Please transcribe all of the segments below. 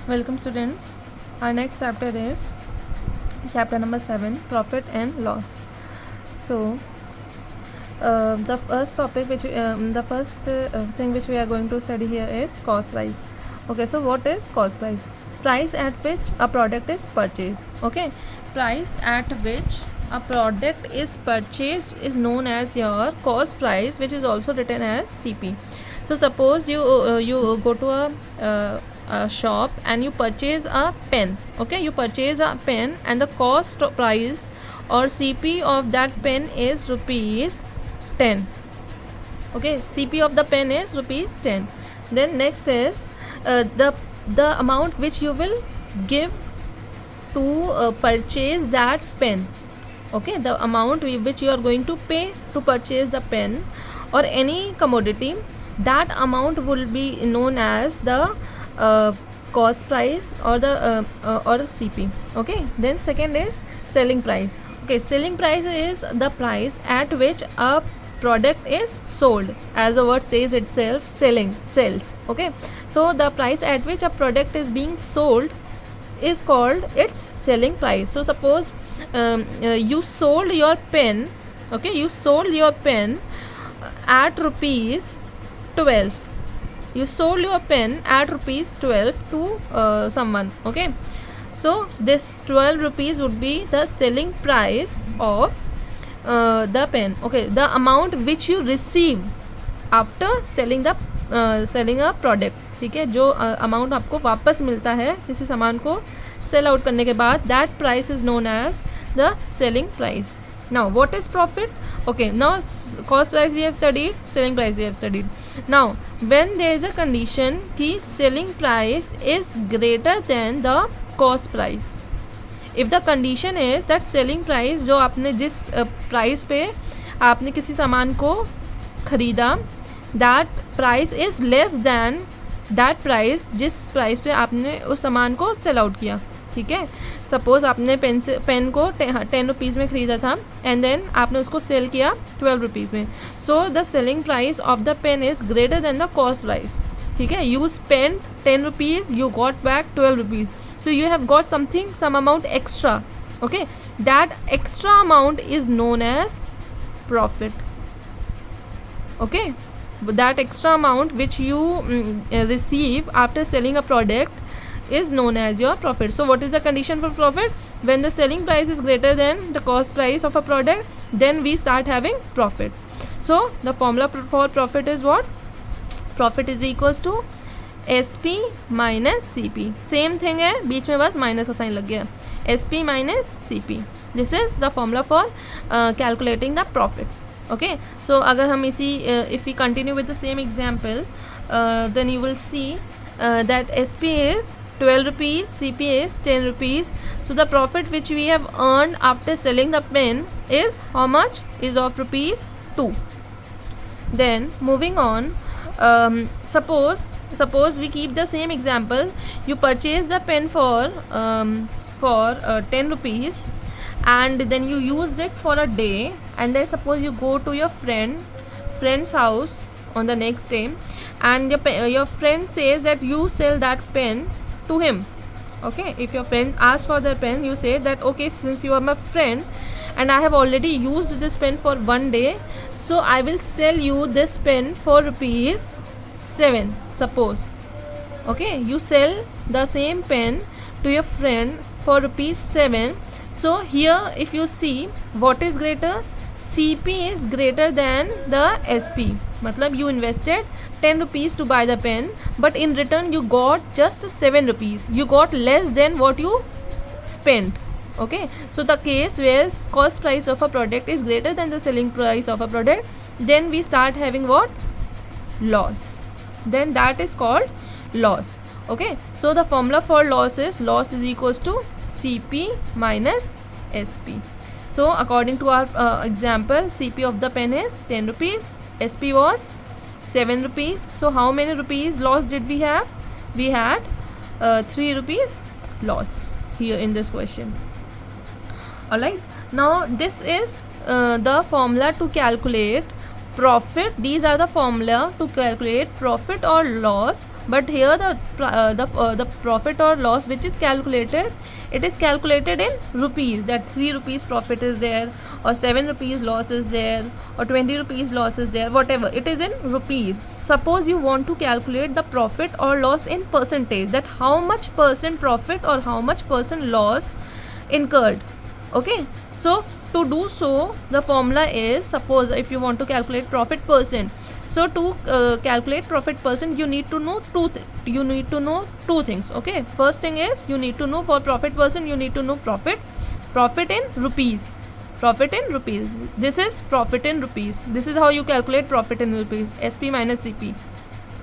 Welcome students. Our next chapter is chapter number 7, profit and loss. So the first topic thing which we are going to study here is cost price. Okay, so what is cost price? Price at which a product is purchased. Okay, price at which a product is purchased is known as your cost price, which is also written as CP. So suppose you go to a shop and you purchase a pen. Okay, you purchase a pen and the cost price or CP of that pen is rupees 10. Okay, CP of the pen is rupees 10. Then next is the amount which you will give to purchase that pen. Okay, the amount which you are going to pay to purchase the pen or any commodity, that amount will be known as the cost price or the or CP. Okay, then second is selling price. Okay, selling price is the price at which a product is sold, as the word says itself, sells. Okay, so the price at which a product is being sold is called its selling price. So suppose you sold your pen. Okay, you sold your pen at rupees 12. You sold your pen at rupees 12 to someone. Okay, so this 12 rupees would be the selling price of the pen. Okay, the amount which you receive after selling a product. ठीक है, जो amount आपको वापस मिलता है किसी सामान को सेल आउट करने के बाद, that price is known as the selling price. Now what is profit? Okay, now cost price we have studied, selling price we have studied. Now when there is a condition कि selling price is greater than the cost price, if the condition is that selling price, जो आपने जिस price पे आपने किसी सामान को खरीदा, that price is less than that price जिस प्राइस पे आपने उस सामान को सेल आउट किया. ठीक है, सपोज आपने पेन को 10 रुपीज़ में ख़रीदा था एंड देन आपने उसको सेल किया 12 रुपीज़ में. So the selling price of the pen is greater than the cost price. ठीक है, you spend 10 rupees, you got back 12 rupees, so you have got some amount extra. Okay, that extra amount is known as profit. Okay, that extra amount which you receive after selling a product is known as your profit. So what is the condition for profit? When the selling price is greater than the cost price of a product, then we start having profit. So the formula for profit is what? Profit is equals to SP minus CP. Same thing है, बीच में बस minus का sign लग गया. SP minus CP. This is the formula for calculating the profit. Okay, so अगर हम इसी if we continue with the same example, then you will see that SP is 12 rupees, CP is 10 rupees. So the profit which we have earned after selling the pen is how much? Is of rupees 2. Then moving on, suppose we keep the same example. You purchase the pen for 10 rupees and then you use it for a day, and then suppose you go to your friend's house on the next day, and your friend says that you sell that pen to him. Okay, if your friend asks for the pen, you say that okay, since you are my friend and I have already used this pen for one day, so I will sell you this pen for rupees 7. Suppose, okay, you sell the same pen to your friend for rupees 7. So here if you see, what is greater? CP is greater than the SP. मतलब you invested 10 rupees to buy the pen, but in return you got just 7 rupees. You got less than what you spent. Okay, so the case where cost price of a product is greater than the selling price of a product, then we start having what? Loss. Then that is called loss. Okay, so the formula for loss is equals to CP minus SP. So according to our example, CP of the pen is 10 rupees, SP was 7 rupees. So how many rupees loss did we have? We had 3 rupees loss here in this question. Alright, now this is the formula to calculate profit. These are the formula to calculate profit or loss but here the profit or loss which is calculated, it is calculated in rupees, that 3 rupees profit is there, or 7 rupees loss is there, or 20 rupees loss is there, whatever, it is in rupees. Suppose you want to calculate the profit or loss in percentage, that how much percent profit or how much percent loss incurred. Okay, so to do so, the formula is, suppose if you want to calculate profit percent, so to calculate profit percent, you need to know two things. Okay, first thing is, you need to know for profit percent, you need to know profit in rupees. This is profit in rupees. This is how you calculate profit in rupees, SP minus CP.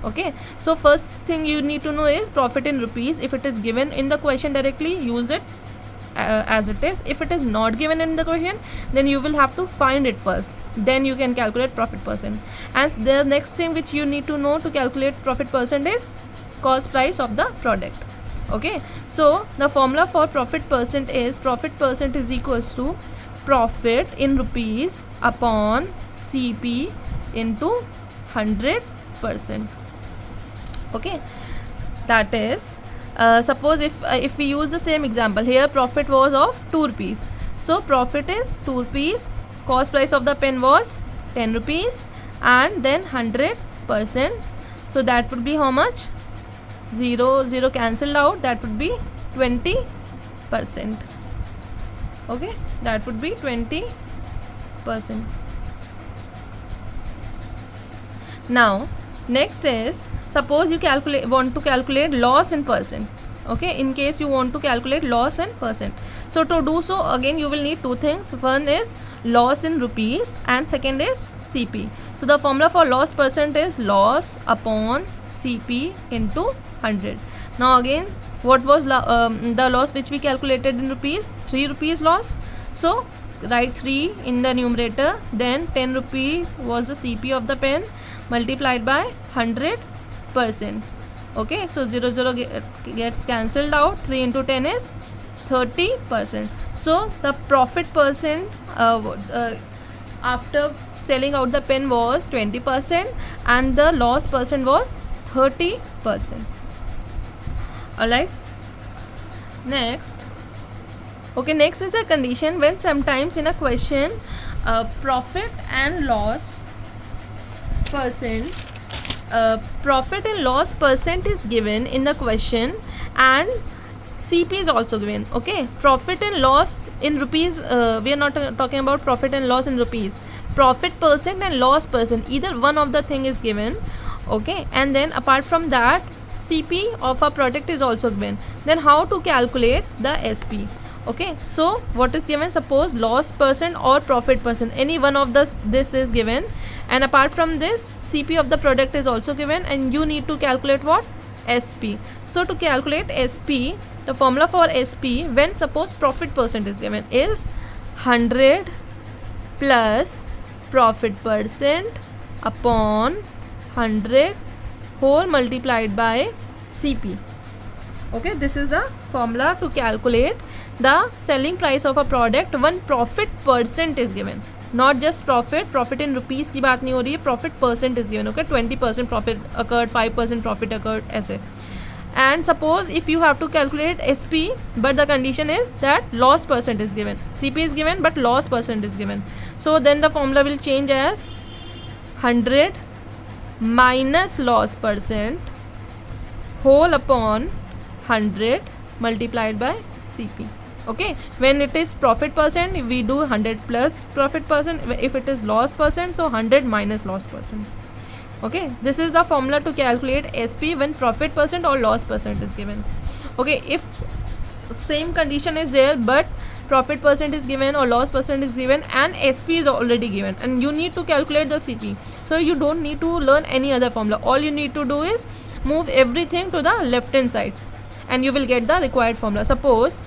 Okay, so first thing you need to know is profit in rupees. If it is given in the question directly, use it as it is. If it is not given in the question, then you will have to find it first, then you can calculate profit percent. And the next thing which you need to know to calculate profit percent is cost price of the product. Okay, so the formula for profit percent is equals to profit in rupees upon CP into 100%. Okay, that is, suppose if we use the same example, here profit was of 2 rupees, so profit is 2 rupees, cost price of the pen was 10 rupees, and then 100%, so that would be how much? 0 cancelled out, that would be 20%. Okay, that would be 20%. Now next is, suppose you want to calculate loss in percent. Okay, in case you want to calculate loss in percent, so to do so, again you will need two things. One is loss in rupees and second is CP. So the formula for loss percent is loss upon CP into 100. Now again, what was the loss which we calculated in rupees? 3 rupees loss. So write 3 in the numerator, then 10 rupees was the CP of the pen, multiplied by 100%. Okay, so 0 gets cancelled out, 3 into 10 is 30%. So the profit percent after selling out the pen was 20% and the loss percent was 30%. Alright, next. Okay, next is a condition when sometimes in a question profit and loss percent is given in the question and CP is also given. Okay, profit and loss in rupees, we are not talking about profit and loss in rupees. Profit percent and loss percent, either one of the thing is given. Okay, and then apart from that, CP of a product is also given. Then how to calculate the SP? Okay, so what is given? Suppose loss percent or profit percent, any one of this is given, and apart from this, CP of the product is also given, and you need to calculate what? SP. So to calculate SP, the formula for SP when suppose profit percent is given is 100 plus profit percent upon 100 whole multiplied by CP. Okay, this is the formula to calculate the selling price of a product when profit percent is given. Not just profit in rupees की बात नहीं हो रही है, profit percent is given. Okay, 20% profit occurred, 5% profit occurred, ऐसे. And suppose if you have to calculate SP, but the condition is that loss percent is given. CP is given, but loss percent is given. So then the formula will change as 100 minus loss percent whole upon 100 multiplied by CP. Okay, when it is profit percent, we do 100 plus profit percent. If it is loss percent, so 100 minus loss percent. Okay, this is the formula to calculate SP when profit percent or loss percent is given. Okay, if same condition is there but profit percent is given or loss percent is given and SP is already given and you need to calculate the CP, so you don't need to learn any other formula. All you need to do is move everything to the left hand side and you will get the required formula. Suppose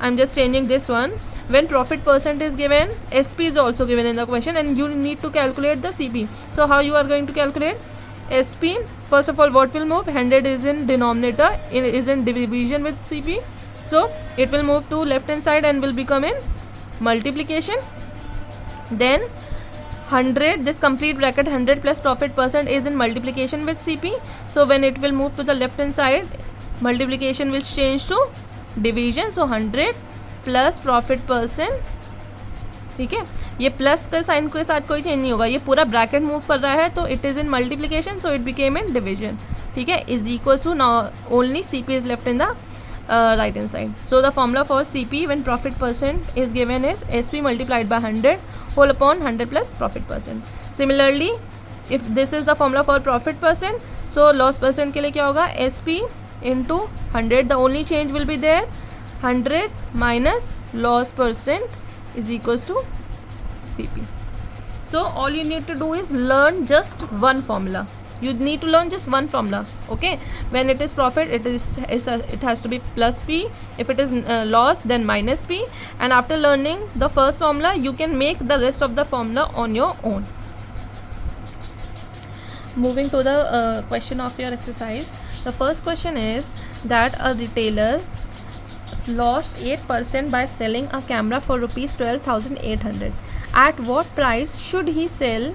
I'm just changing this one. When profit percent is given, SP is also given in the question and you need to calculate the CP. So how you are going to calculate SP? First of all, what will move? 100 is in denominator, is in division with CP. So it will move to left hand side and will become in multiplication. Then 100, this complete bracket 100 plus profit percent is in multiplication with CP. So when it will move to the left hand side, multiplication will change to division. So 100 plus profit percent, ठीक है, ये plus के sign के साथ कोई change नहीं होगा, ये पूरा ब्रैकेट मूव कर रहा है तो it is in multiplication, so it became in division, ठीक है, is equal to now only CP is left in the right hand side. So the formula for CP when profit percent is given is SP multiplied by 100 whole upon 100 plus profit percent. Similarly, if this is the formula for profit percent, so loss percent के लिए क्या होगा, SP into 100, the only change will be there, 100 minus loss percent is equals to CP. So all you need to do is learn just one formula. You need to learn just one formula, okay? When it is profit, it has to be plus P. If it is loss, then minus P. And after learning the first formula, you can make the rest of the formula on your own. Moving to the question of your exercise, the first question is that a retailer lost 8% by selling a camera for rupees 12,800. At what price should he sell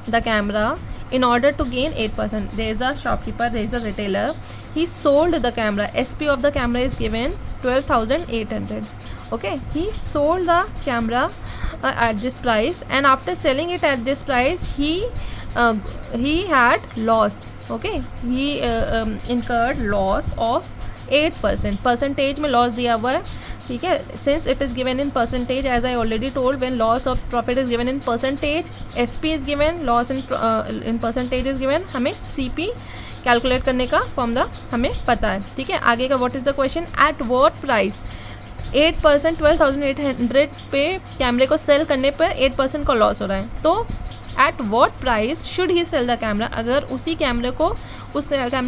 the camera in order to gain 8%? There is a shopkeeper, there is a retailer, he sold the camera, SP of the camera is given 12,800, okay, he sold the camera at this price, and after selling it at this price, he had lost, okay, he incurred loss of 8%. Percentage में loss दिया हुआ है, ठीक है, since it is given in percentage, as I already told, when loss of profit is given in percentage, SP is given, loss in percentage is given, हमें CP calculate करने का formula हमें पता है, ठीक है. आगे का what is the question, at what price 8%, 12,800 पे कैमरे को सेल करने पर 8% का लॉस हो रहा है, तो at what price should he sell the camera, अगर उस कैमरे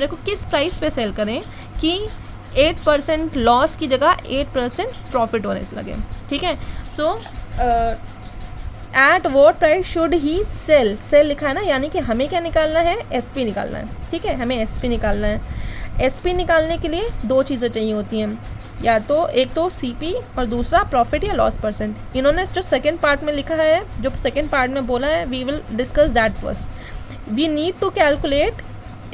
को किस प्राइस पे सेल करें कि 8% लॉस की जगह 8% प्रॉफिट होने लगे, ठीक है. So at what price should he sell लिखा है ना, यानी कि हमें क्या निकालना है, SP निकालना है, ठीक है, हमें SP निकालना है. SP निकालने के लिए दो चीज़ें चाहिए होती हैं, या तो एक तो CP और दूसरा प्रॉफिट या लॉस परसेंट. इन्होंने जो सेकेंड पार्ट में लिखा है, जो सेकेंड पार्ट में बोला है, we will discuss that first. We need to calculate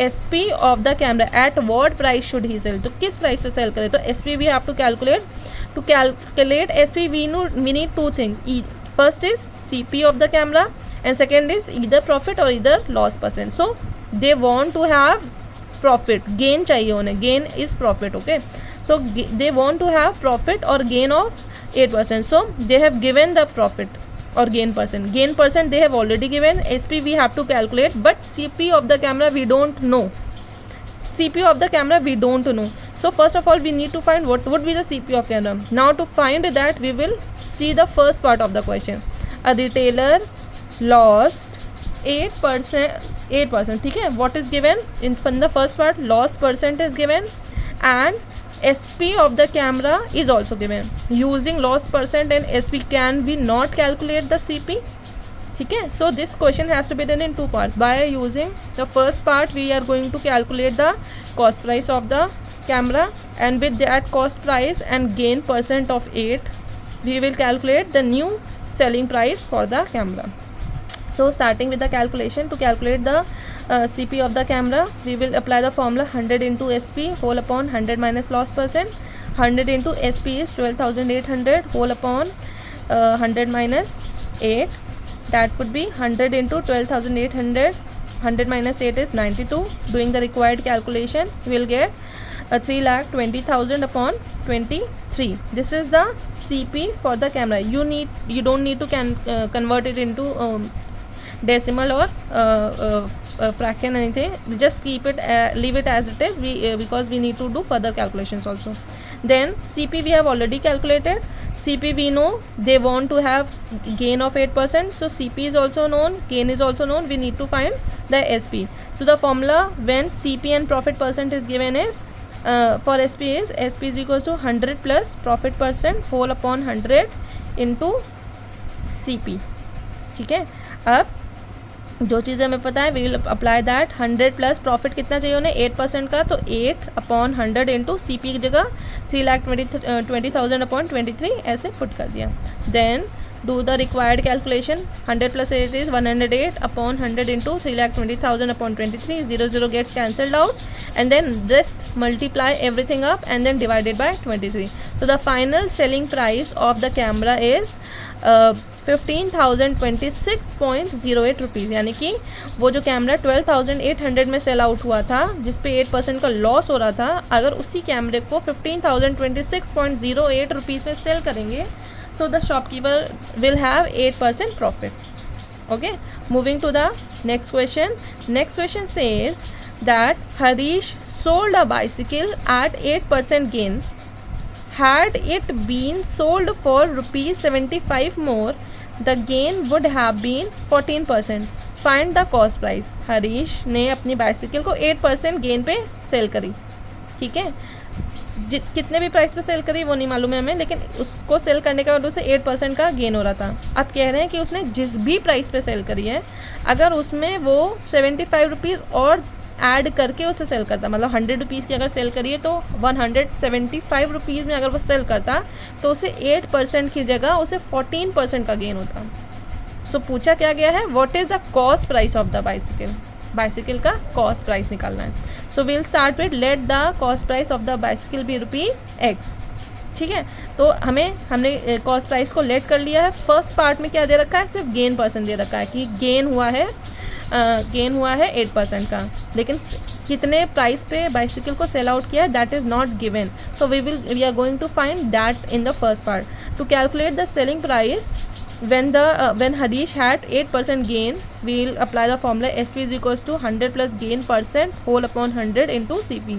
SP of the camera, at what price should he sell, तो किस प्राइस पे सेल करें, तो SP we have to calculate SP we need to thing, first is CP of the camera and second is either profit और either loss percent. So they want to have profit, gain चाहिए उन्हें, gain is profit, okay. So they want to have profit or gain of 8%. So they have given the profit or gain percent. Gain percent they have already given. SP we have to calculate, but CP of the camera we don't know. CP of the camera we don't know. So first of all we need to find what would be the CP of camera. Now to find that we will see the first part of the question. A retailer lost 8%. ठीक है. What is given in the first part? Loss percent is given and SP of the camera is also given. Using loss percent and SP can we not calculate the CP? ठीक है. So this question has to be done in two parts. By using the first part we are going to calculate the cost price of the camera, and with that cost price and gain percent of 8 we will calculate the new selling price for the camera. So starting with the calculation, to calculate the CP of the camera, we will apply the formula 100 into SP whole upon 100 minus loss percent. 100 into SP is 12,800 whole upon 100 minus 8. That would be 100 into 12,800. 100 minus 8 is 92. Doing the required calculation, we will get 3,20,000 upon 23. This is the CP for the camera. You don't need to convert it into decimal or fraction anything. Just keep it leave it as it is, because we need to do further calculations also. Then CP we have already calculated. CP we know they want to have gain of 8%, so CP is also known, gain is also known. We need to find the SP. So the formula when CP and profit percent is given is for SP is equals to 100 plus profit percent whole upon 100 into CP. ठीक है. अब जो चीज़ें हमें पता है, we will apply that. 100 plus profit कितना चाहिए उन्हें, 8% का, तो 8 अपॉन 100 इंटू CP की जगह 3,20,000 अपॉन 23 ऐसे पुट कर दिया. Then Do the required calculation. 100 plus 8 is 108 upon 100 into 3,20,000 upon 23. 0 gets cancelled out, and then just multiply everything up and then divided by 23. So the final selling price of the camera is 15,026.08 rupees, यानी कि वो जो camera 12,800 में sell out हुआ था, जिस पे 8% का लॉस हो रहा था, अगर उसी कैमरे को 15,026.08 रुपीज़ में सेल करेंगे, so the shopkeeper will have 8% profit. Okay, moving to the next question. Next question says that Harish sold a bicycle at 8% gain. Had it been sold for ₹75 more, the gain would have been 14%. Find the cost price. Harish ने अपनी bicycle को 8% gain पे cell करी, ठीक है, कितने भी price पे सेल करी वो नहीं मालूम है हमें, लेकिन उसको सेल करने के बाद उसे 8% का गेन हो रहा था. अब कह रहे हैं कि उसने जिस भी प्राइस पे सेल करी है, अगर उसमें वो 75 रुपीज़ और ऐड करके उसे सेल करता, मतलब 100 रुपीज़ की अगर सेल करिए तो 175 रुपीज़ में अगर वो सेल करता तो उसे 8% की जगह उसे 14% का गेन होता. सो पूछा क्या गया है, what is the cost price of the bicycle. Bicycle का कॉस्ट प्राइस निकालना है. So we'll start with let the cost price of the bicycle be ₹X. ठीक है, तो हमने कॉस्ट प्राइस को लेट कर लिया है. फर्स्ट पार्ट में क्या दे रखा है, सिर्फ गेन परसेंट दे रखा है कि गेन हुआ है 8% का, लेकिन कितने प्राइस पे बाइसिकल को सेल आउट किया है that is not given. So we are going to find that in the first part. To calculate the selling price when Harish had 8% gain, we will apply the formula SP is equals to 100 plus gain percent whole upon 100 into CP.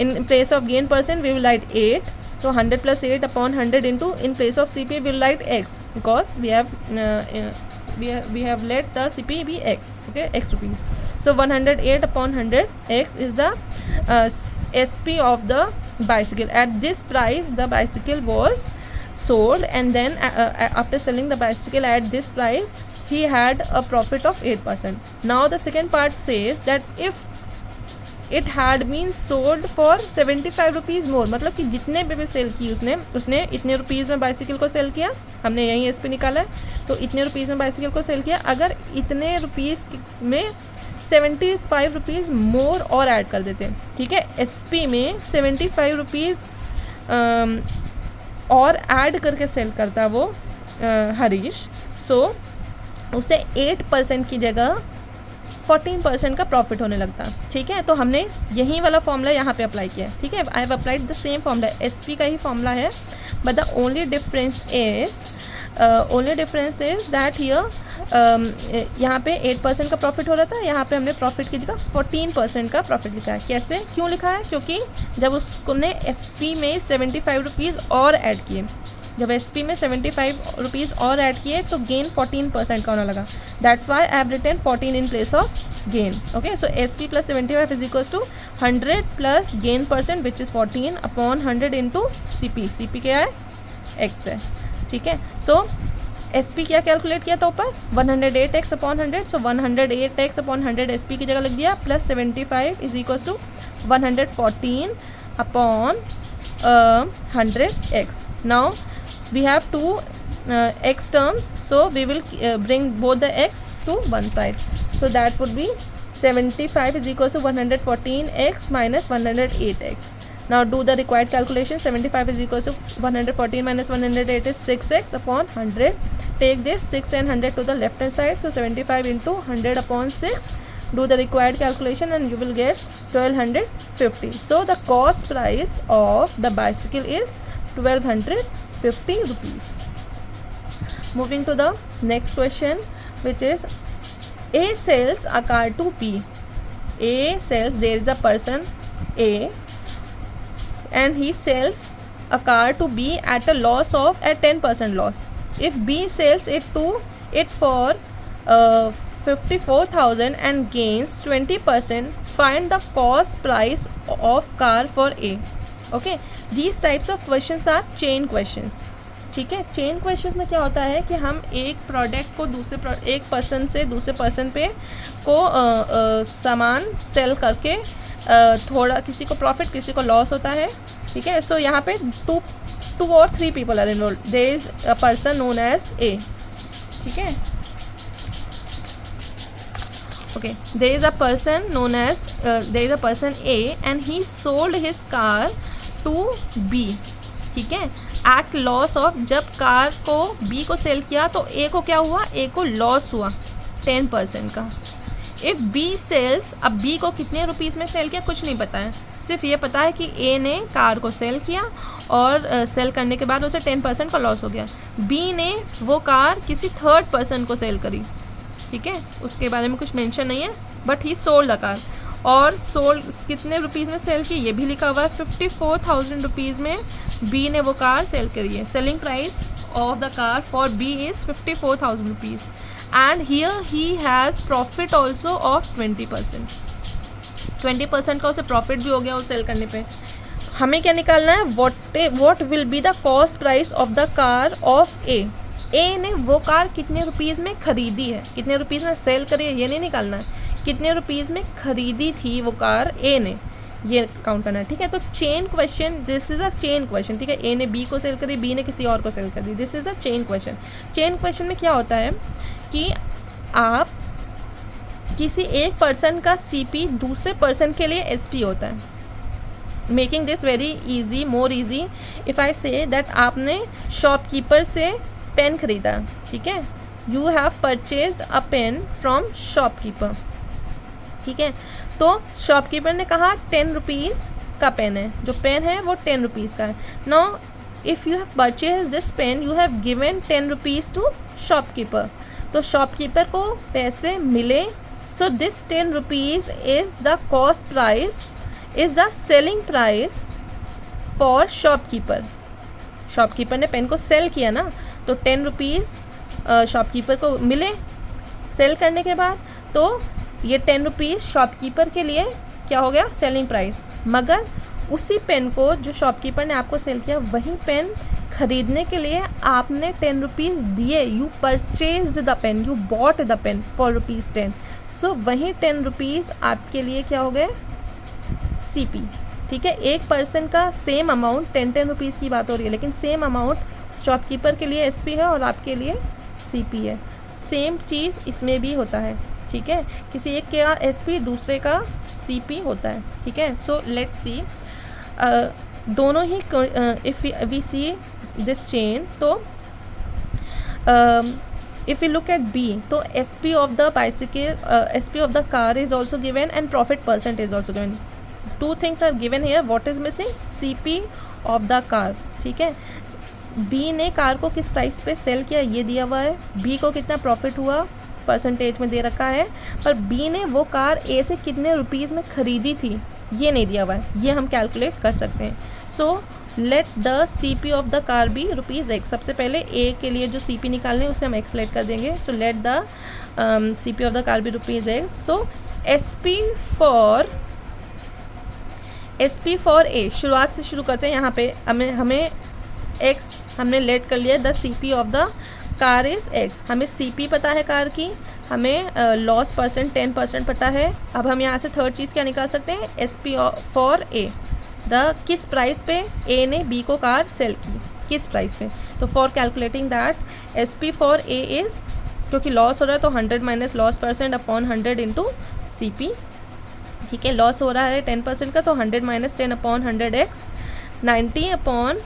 In place of gain percent we will write 8, so 100 plus 8 upon 100 into, in place of CP we will write X, because we have let the CP be X, okay, X rupees. So 108 upon 100 X is the SP of the bicycle. At this price the bicycle was sold, and then after selling the bicycle at this price he had a profit of 8%. Now the second part says that if it had been sold for 75 rupees मोर, मतलब कि जितने पे भी cell की उसने इतने rupees में bicycle को सेल किया, हमने यहीं एस पी निकाला है, तो इतने रुपीज़ में बाइसिकल को सेल किया. अगर इतने रुपीज़ में 75 रुपीज़ मोर और ऐड कर देते, ठीक है, एस पी में 75 रुपीज़ और ऐड करके सेल करता वो हरीश, सो उसे 8% की जगह 14% का प्रॉफिट होने लगता. ठीक है, तो हमने यही वाला फॉर्मूला यहाँ पे अप्लाई किया है. ठीक है, I have applied the same formula, SP का ही फॉर्मूला है, but the only difference is that here यहाँ पे 8% का प्रॉफिट हो रहा था, यहाँ पे हमने प्रॉफिट की जगह 14% का प्रॉफिट लिखा है. कैसे, क्यों लिखा है, क्योंकि जब उसने एसपी में 75 रुपीज़ और ऐड किए, जब एसपी में 75 रुपीज़ और ऐड किए तो गेन 14% का होने लगा. That's why I have written 14 in place of gain. Okay, so SP plus 75 is equals to 100 plus gain percent which is 14 upon 100 into CP. CP क्या है, एक्स है. ठीक है, सो एसपी क्या कैलकुलेट किया था ऊपर, 108x अपॉन 100, सो 108x अपॉन 100 एसपी की जगह लिख दिया, plus 75 is equals to 114 upon 100x. Now we have two x terms, so we will bring both the x to one side, so that would be 75 is equals to 114x minus 108x. Now do the required calculation. 75 is equals to 114 minus 108 is 6x upon 100. Take this 6 and 100 to the left hand side, so 75 into 100 upon 6. Do the required calculation and you will get 1250. So the cost price of the bicycle is 1250 rupees. Moving to the next question, which is A sells a car to B. A sells, there is a person A and he sells a car to B at a loss of 10% loss. If B sells it to it for 54,000 and gains 20%, find the cost price of car for A. Okay, these types of questions are chain questions. ठीक है, chain questions में क्या होता है कि हम एक product को एक पर्सन से दूसरे पर्सन पे को सामान सेल करके थोड़ा किसी को प्रॉफिट किसी को लॉस होता है. ठीक है, सो यहाँ पे 2 or 3 people are involved, there is a person known as A. ठीक है, okay, there is a person known as there is a person A and he sold his car to B. ठीक है, एट लॉस ऑफ, जब car को B को sell किया तो A को क्या हुआ, A को लॉस हुआ 10% का. इफ़ B सेल्स, अब B को कितने रुपीज़ में सेल किया कुछ नहीं पता है, सिर्फ ये पता है कि A ने कार को सेल किया और सेल करने के बाद उसे 10% का लॉस हो गया. B ने वो कार किसी थर्ड पर्सन को सेल करी. ठीक है, उसके बारे में कुछ मेंशन नहीं है, but he sold the car. और सोल्ड कितने रुपीज़ में सेल की ये भी लिखा हुआ है, 54,000 रुपीज़ में B ने वो कार सेल करी है. Selling price of the car for B is 54,000 rupees and here he has profit also of 20%. 20% का उसे प्रॉफिट भी हो गया उस सेल करने पे. हमें क्या निकालना है, what will be the cost price of the car of A. A ने वो कार कितने रुपीज़ में खरीदी है, कितने रुपीज़ में सेल करी है, ये नहीं निकालना है, कितने रुपीज़ में खरीदी थी वो कार ए ने, ये काउंट करना है. ठीक है, तो chain question, this is a chain question. ठीक है, ए ने बी को सेल करी, बी ने किसी और को सेल कर दी, this is a chain question. Chain question में क्या होता है कि आप किसी एक पर्सन का CP दूसरे पर्सन के लिए SP होता है. Making this very easy, more easy, if I say that आपने शॉपकीपर से पेन खरीदा. ठीक है, you have purchase a pen from shopkeeper. ठीक है, तो शॉपकीपर ने कहा 10 रुपीज़ का पेन है, जो पेन है वो 10 रुपीज़ का है. Now if you have purchase this pen you have given 10 rupees to shopkeeper. तो शॉपकीपर को पैसे मिले. So this 10 rupees is the cost price, is the selling price for shopkeeper. Shopkeeper ने पेन को सेल किया ना, तो 10 रुपीज़ शॉपकीपर को मिले सेल करने के बाद, तो ये 10 रुपीज़ शॉपकीपर के लिए क्या हो गया, सेलिंग प्राइस. मगर उसी पेन को जो शॉपकीपर ने आपको सेल किया, वही पेन खरीदने के लिए आपने 10 रुपीज़ दिए. You purchase the pen, you bought the pen for ₹10. So वही 10 रुपीज़ आपके लिए क्या हो गए, CP. ठीक है, एक पर्सन का सेम अमाउंट 10 रुपीज़ की बात हो रही है, लेकिन सेम अमाउंट शॉपकीपर के लिए SP है और आपके लिए CP है. सेम चीज़ इसमें भी होता है. ठीक है, किसी एक का SP दूसरे का CP होता है. ठीक है, सो लेट्स सी, दोनों ही if we see this chain, तो if you look at B, तो SP of the bicycle, SP of the car is also given and profit percent is also given. 2 things are given here. what is missing, CP of the car. ठीक है, B ने car को किस price पे cell किया ये दिया हुआ है, B को कितना प्रॉफिट हुआ परसेंटेज में दे रखा है, पर B ने वो कार A से कितने रुपीज़ में ख़रीदी थी ये नहीं दिया हुआ है. ये हम कैलकुलेट कर सकते हैं. So let the CP of the car be ₹X. सबसे पहले A के लिए जो CP निकालने उसे हम एक्सलेट कर देंगे. So let the CP of the car be ₹X. So SP for A, शुरुआत से शुरू करते हैं. यहाँ पे हमें X हमने लेट कर लिया, the CP of the car is X. हमें CP पता है कार की, हमें लॉस परसेंट 10% पता है. अब हम यहाँ से थर्ड चीज़ क्या निकाल सकते हैं, SP फॉर A, द किस प्राइस पे A ने B को कार सेल की, किस प्राइस पे. तो for calculating that SP for A is, क्योंकि लॉस हो रहा है तो 100 minus loss percent upon 100 into CP. ठीक है, लॉस हो रहा है 10% का, तो 100 minus 10 upon 100x, 90 upon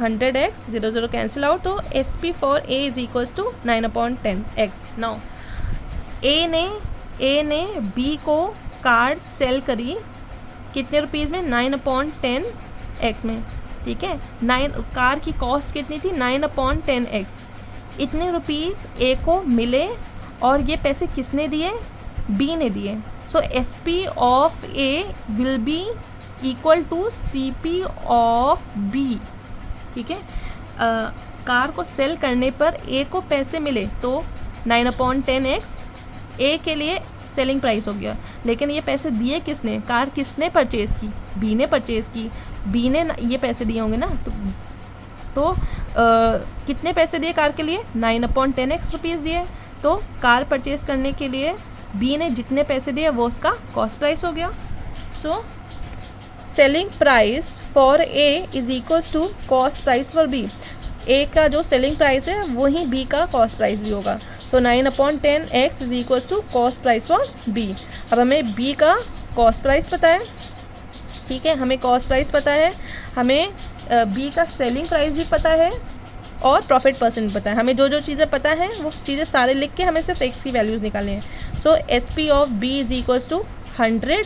100x, 0 cancel out. तो SP for A is equals to 9 upon 10x. Now A ने B को कार्ड सेल करी कितने रुपीज़ में, 9 अपॉन 10x में. ठीक है, 9 कार की कॉस्ट कितनी थी, 9 अपॉन 10x. इतने रुपीज़ A को मिले और ये पैसे किसने दिए, B ने दिए. So SP of A will be equal to CP of B. ठीक है, कार को सेल करने पर A को पैसे मिले तो 9 अपॉन 10x A के लिए सेलिंग प्राइस हो गया. लेकिन ये पैसे दिए किसने, कार किसने परचेज़ की, B ने परचेज़ की. B ने ये पैसे दिए होंगे ना, तो कितने पैसे दिए कार के लिए, 9 अपॉन 10x रुपीज़ दिए. तो कार परचेज़ करने के लिए B ने जितने पैसे दिए वो उसका कॉस्ट प्राइस हो गया. So selling price for A is equals to cost price for B. A का जो सेलिंग प्राइस है वही बी का कॉस्ट प्राइस भी होगा। So 9/10x is equals to cost price for B. अब हमें बी का कॉस्ट प्राइस पता है, ठीक है, हमें कॉस्ट प्राइस पता है, हमें बी का सेलिंग प्राइस भी पता है और प्रॉफिट परसेंट पता है। हमें जो जो चीज़ें पता है वो चीज़ें सारे लिख के हमें सिर्फ एक्स की वैल्यूज़ निकालनी है। So SP of B is equals to 100।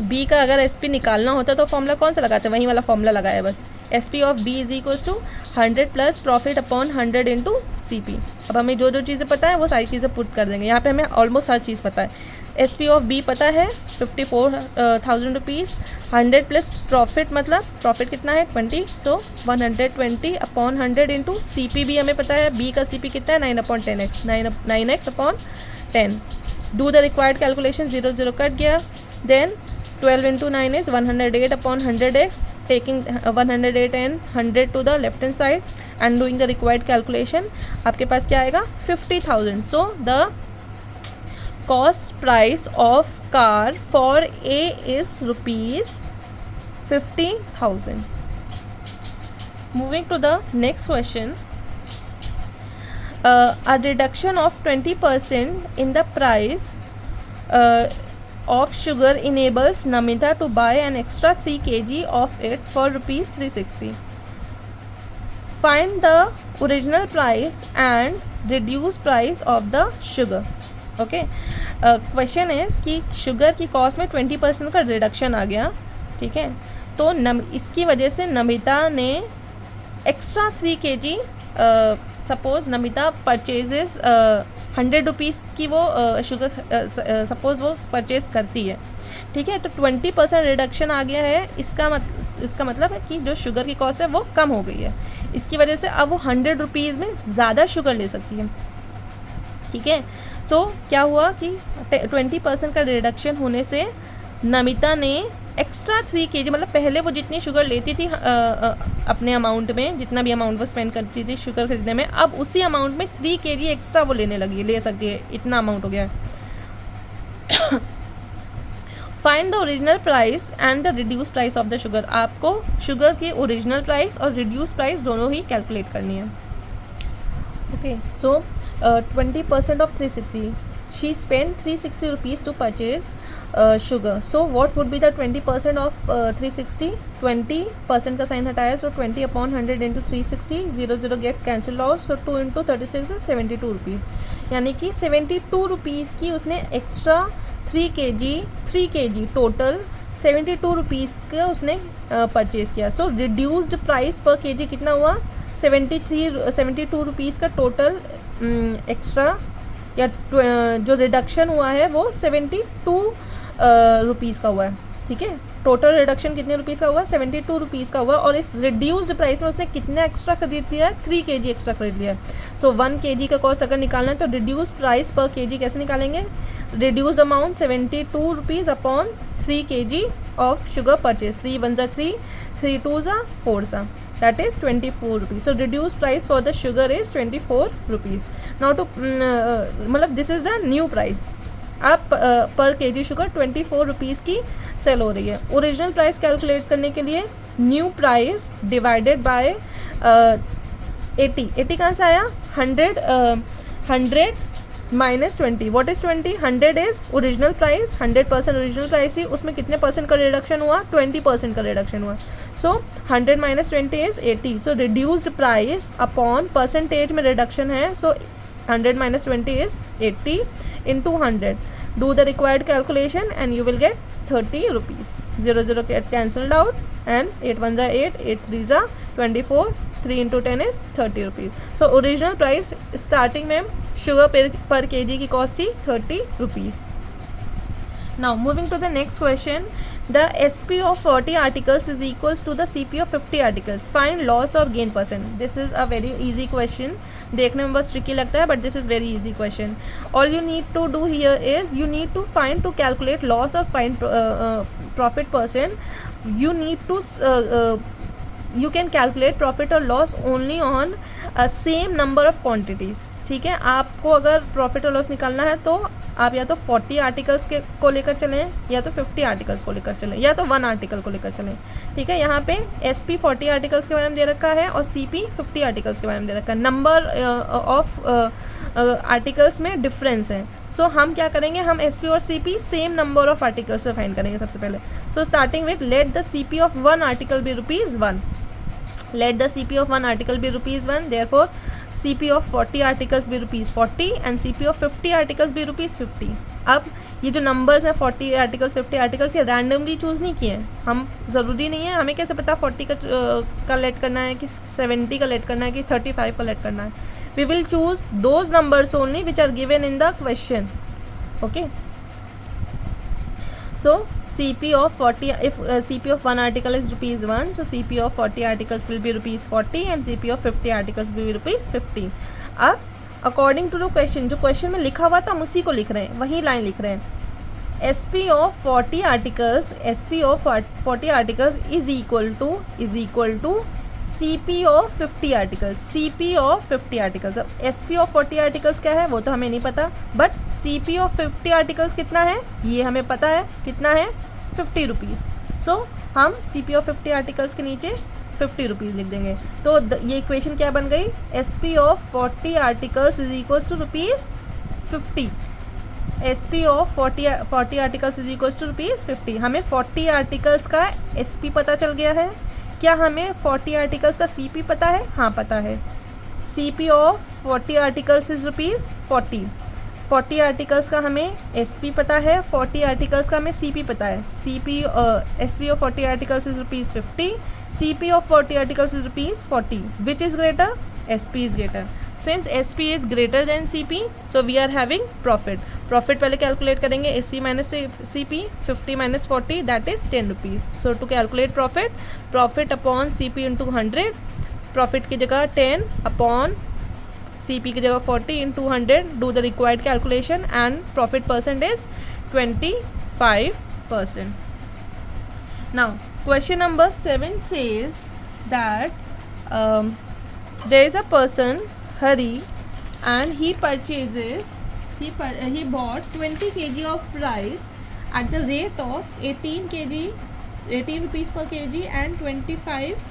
B का अगर SP निकालना होता तो फॉर्मूला कौन सा लगाते हैं, वही वाला फॉर्मूला लगाया बस। SP of B is equals to 100 plus profit upon 100 into CP। अब हमें जो जो चीज़ें पता है वो सारी चीज़ें पुट कर देंगे। यहाँ पे हमें ऑलमोस्ट हर चीज़ पता है। SP ऑफ बी पता है 54,000 रुपीज़। 100 प्लस प्रॉफिट, मतलब प्रॉफिट कितना है 20, तो 120 अपॉन 100 इंटू CP भी हमें पता है। बी का CP कितना है 9/10x, 9x upon 10। Do the required calculation, 0 0 cut गया। Then 12 into 9 is 108 upon 100x, taking 108 and 100 to the left hand side and doing the required calculation. आपके पास क्या आएगा 50,000। So the cost price of car for A is rupees 50,000. Moving to the next question, a reduction of 20% in the price of sugar enables Namita to buy an extra 3 kg of it for rupees 360. Find the original price and reduced price of the sugar. Okay, question is कि sugar की cost में 20% का reduction आ गया, ठीक है, तो इसकी वजह से नमिता ने extra 3 kg, suppose Namita purchases 100 rupees की वो शुगर सपोज वो परचेज करती है, ठीक है, तो 20% रिडक्शन आ गया है। इसका मतलब है कि जो शुगर की कॉस्ट है वो कम हो गई है। इसकी वजह से अब वो 100 रुपीज़ में ज़्यादा शुगर ले सकती है, ठीक है। तो क्या हुआ कि 20% का रिडक्शन होने से नमिता ने एक्स्ट्रा 3 kg, मतलब पहले वो जितनी शुगर लेती थी अपने अमाउंट में, जितना भी अमाउंट वो स्पेंड करती थी शुगर खरीदने में, अब उसी अमाउंट में 3 kg एक्स्ट्रा वो ले सकती है। इतना अमाउंट हो गया है। Find the original price and the reduce price of the sugar. आपको शुगर की ओरिजिनल प्राइस और रिड्यूस प्राइस दोनों ही कैलकुलेट करनी है। Okay, so 20% of 360, she spent 360 rupees to purchase sugar. So what would be the 20% of 360? 20% का sign हटाया, so 20 upon 100 into 360, 0 0 gets cancelled out, so 2 into 36 is 72 rupees. यानी कि 72 rupees की उसने एक्स्ट्रा 3 kg टोटल 72 रुपीज़ का उसने purchase किया। सो reduced price पर केजी कितना हुआ 72 रुपीज़ का टोटल एक्स्ट्रा या जो रिडक्शन हुआ है वो 72 रुपीज़ का हुआ है, ठीक है। टोटल रिडक्शन कितने रुपीज़ का हुआ 72 रुपीज़ का हुआ, और इस रिड्यूस्ड प्राइस में उसने कितना एक्स्ट्रा खरीद लिया है 3 kg एक्स्ट्रा खरीद लिया है। सो 1 kg का कॉस्ट अगर निकालना है तो रिड्यूस प्राइस पर kg कैसे निकालेंगे, reduce amount 72 rupees upon 3 kg of sugar purchase, 3 1 जा 3, 3 2 जा 4 सा, that is 24 rupees. So reduced price for the sugar is 24 rupees. Now to मतलब this is the new price. अब पर kg शुगर 24 रुपीज़ की सेल हो रही है। ओरिजिनल प्राइस कैलकुलेट करने के लिए न्यू प्राइस डिवाइडेड बाय 80 कहाँ से आया 100 minus 20, what is 20, 100 is original price, 100% original price ही, उसमें कितने परसेंट का रिडक्शन हुआ 20% का रिडक्शन हुआ। सो 100 minus 20 is 80। So reduced price upon percentage में रिडक्शन है, सो 100 minus 20 is 80 into 100। Do the required calculation and you will gate 30 rupees. 0 0 get cancelled out and 8 1 जा 8, 8 3 जा 24, 3 into 10 is 30 rupees. So original price starting में sugar पर kg की cost थी 30 rupees. Now moving to the next question, the SP of 40 articles is equals to the CP of 50 articles. Find loss or gain percent. This is a very easy question. देखने में बस tricky लगता है, but this is very easy question. All you need to do here is you need to calculate loss or find profit percent. You need to you can calculate profit or loss only on a same number of quantities. ठीक है, आपको अगर profit और loss निकालना है तो आप या तो 40 आर्टिकल्स के को लेकर चलें या तो 50 आर्टिकल्स को लेकर चलें या तो 1 आर्टिकल को लेकर चलें, ठीक है। यहाँ पे SP 40 आर्टिकल्स के बारे में दे रखा है और CP 50 आर्टिकल्स के बारे में दे रखा है। नंबर ऑफ आर्टिकल्स में डिफरेंस है। सो हम क्या करेंगे, हम SP और CP same number of articles पे फाइंड करेंगे सबसे पहले। So starting with let the CP of 1 article be ₹1, let the CP of 1 article be ₹1, therefore CP of 40 articles be ₹40 and CP of 50 articles be ₹50। अब ये जो numbers हैं 40 articles 50 articles ये randomly choose नहीं किए हैं हम, ज़रूरी नहीं है हमें कैसे पता 40 का लेट करना है कि 70 का लेट करना है कि 35 का लेट करना है। We will choose those numbers only which are given in the question, okay. So CP of 40, if CP of 1 article is ₹1, so CP of 40 articles will be ₹40 and CP of 50 articles will be ₹50। अब according to the question, जो question में लिखा हुआ था हम उसी को लिख रहे हैं, वही लाइन लिख रहे हैं। SP of 40 articles, SP of 40 articles is equal to CP of 50 articles, CP of 50 articles। अब SP of 40 articles क्या है वो तो हमें नहीं पता, बट CP of 50 articles कितना है ये हमें पता है, कितना है ₹50। सो हम CP of 50 articles के नीचे ₹50 लिख देंगे। तो ये इक्वेशन क्या बन गई, SP of 40 articles is equals to ₹50। SP of 40 articles is equals to ₹50। हमें 40 आर्टिकल्स का SP पता चल गया है। क्या हमें 40 आर्टिकल्स का CP पता है? हाँ पता है। CP of 40 articles is ₹40। 40 articles का हमें SP पता है, 40 आर्टिकल्स का हमें CP पता है। SP of 40 articles is ₹50, CP of 40 articles is ₹40। Which is greater? SP is greater. Since SP is greater than CP, so we are having profit। Profit पहले calculate करेंगे, SP minus CP, 50 minus 40, that is ₹10। So to calculate profit upon CP into 100, profit की जगह 10 upon CP की जगह 40 into 100, do the required calculation and profit percent is 25%। Now question number 7 says that there is a person Hari and he purchases he bought 20 kg of rice at the rate of 18 rupees per kg and 25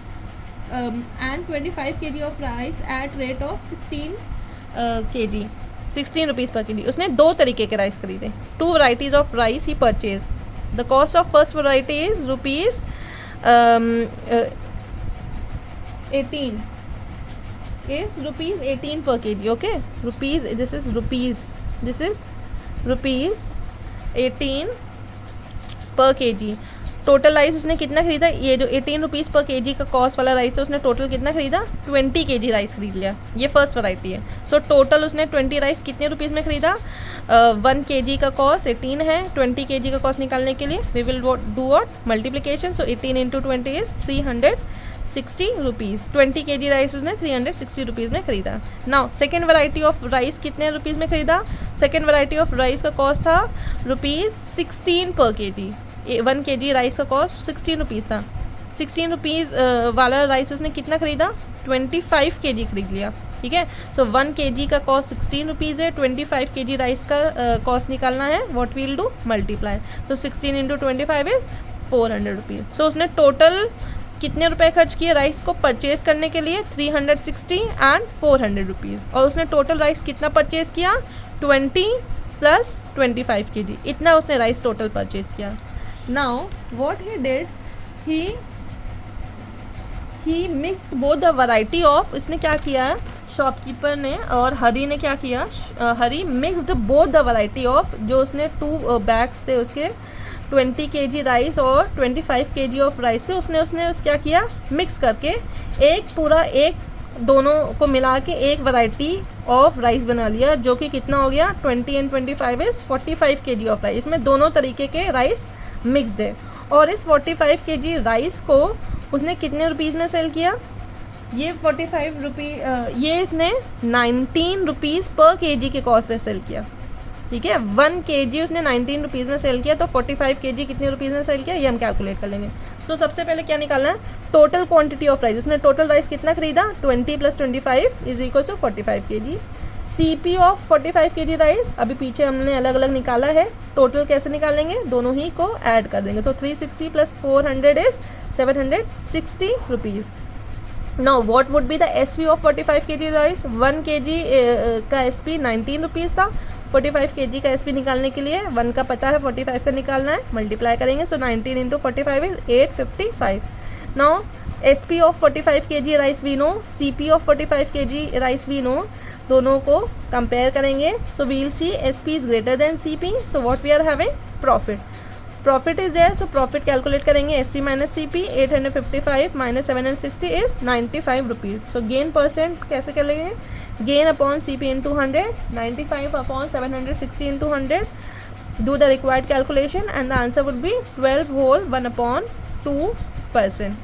kg of rice at rate of 16 kg, 16 rupees per kg। उसने दो तरीके के rice खरीदे, 2 varieties of rice he purchased। The cost of first variety is ₹18 per kg, okay। this is rupees 18 per kg। Total rice उसने कितना खरीदा, ये जो 18 रुपीज़ पर kg का कॉस्ट वाला राइस है उसने टोटल कितना खरीदा, 20 kg राइस खरीद लिया। ये फर्स्ट वैरायटी है। सो टोटल उसने 20 राइस कितने रुपीज़ में खरीदा, 1 kg का कॉस्ट 18 है, 20 kg का कॉस्ट निकालने के लिए we will do what, multiplication. So 18 into 20 is 360 rupees. 20 kg rice उसने 360 रुपीज़ में खरीदा। Now second variety of rice कितने रुपीज़ में खरीदा, सेकेंड वैरायटी ऑफ राइस का कॉस्ट था ₹16 पर kg। 1 kg राइस का कॉस्ट 16 रुपीज़ था। 16 रुपीज़ वाला राइस उसने कितना खरीदा, 25 kg खरीद लिया, ठीक है। सो 1 kg का कॉस्ट 16 रुपीज़ है, 25 kg राइस का कॉस्ट निकालना है, व्हाट वील डू, मल्टीप्लाई। तो 16 into 25 इज़ 400 रुपीज़। सो उसने टोटल कितने रुपए खर्च किए राइस को परचेज़ करने के लिए, 360 एंड 400 रुपीज़। और उसने टोटल राइस कितना परचेज़ किया, 20 + 25 kg, इतना उसने राइस टोटल परचेज़ किया। Now what he did, he mixed both the variety of, इसने क्या किया, शॉपकीपर ने और हरी ने क्या किया, Hari mixed both the variety of, जो उसने 2 बैग्स थे उसके 20 kg राइस और 25 kg ऑफ राइस के, उसने क्या किया, मिक्स करके एक दोनों को मिला के एक वैरायटी ऑफ राइस बना लिया, जो कि कितना हो गया, 20 and 25 is 45 kg of rice. इसमें दोनों तरीके के राइस मिक्सड है। और इस 45 kg राइस को उसने कितने रुपीज़ में सेल किया, ये 45 रुपीज़, ये इसने 19 रुपीज़ पर kg के कॉस्ट पे सेल किया, ठीक है। 1 kg उसने 19 रुपीज़ में सेल किया, तो 45 kg कितने रुपीज़ में सेल किया, ये हम कैलकुलेट कर लेंगे। सो सबसे पहले क्या निकालना है, टोटल क्वांटिटी ऑफ राइस। उसने टोटल राइस कितना खरीदा, 20 + 25 is equal to 45 kg। CP of 45 kg rice, अभी पीछे हमने अलग अलग निकाला है, टोटल कैसे निकालेंगे, दोनों ही को ऐड कर देंगे, तो 360 plus 400 is 760 rupees. Now what would be the SP of 45 kg rice. 1 kg का SP 19 रुपीज़ था. 45 kg का SP निकालने के लिए 1 का पता है, 45 का निकालना है, मल्टीप्लाई करेंगे, so 19 into 45 is 855. Now SP of 45 kg rice we know, CP of 45 kg rice we know, दोनों को कंपेयर करेंगे, so we will see SP is greater than CP, so what we are having, profit. Profit is there, so profit calculate करेंगे, SP minus CP 855 minus 760 is 95 rupees. So gain percent कैसे करेंगे, gain upon CP into 100, 95 upon 760 into 100, do the required calculation and the answer would be 12 whole 1 upon 2%.